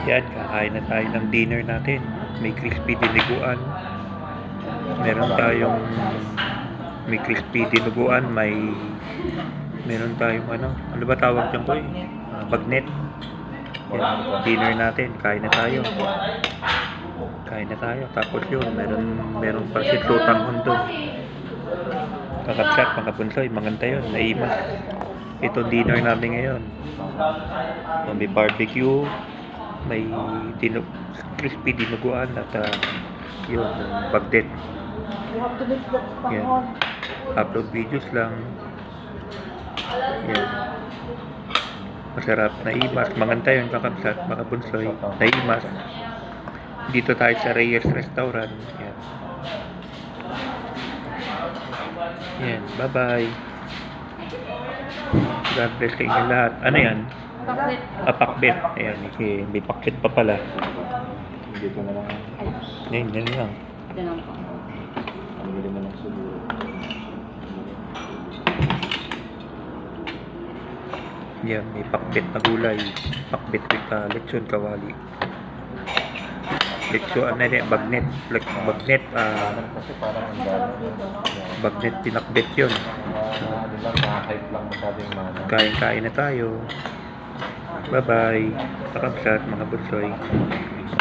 Yan, kakain na tayo ng dinner natin. May crispy diniguan. May crispy dinuguan, meron tayong ano ba tawag dyan ko bagnet. Yan, dinner natin. Kain na tayo. Tapos yun, meron pa si Tutang Hondo. Kakapsat, mga punsoy, manganta yun, naimas. Ito dinner namin ngayon. May barbecue, may crispy dinuguan at yun, bagnet. Yan. Upload videos lang. Yan. Masarap, naimas. Manganta yun, kakapsat, mga bunsoy, naimas. Dito tayo sa Reyes Restaurant. Yan. Yan, bye-bye. God bless sa inyo lahat. Ano yan? Pakbet. Pakbet. Ayan, may pakbet pa pala. Dito na lang. Yan lang. Ito lang po. Ang bili mo ng siguro. Yan, may pakbet na gulay. Pakbet with lechon kawali. Lechon, bagnet. Bagnet, Kasi parang ang dami. bagnet pinakbet yun. Ano lang, naka-hype lang masyado yung mana. Kain na tayo. Bye-bye. Kakapsat, mga bunsoy.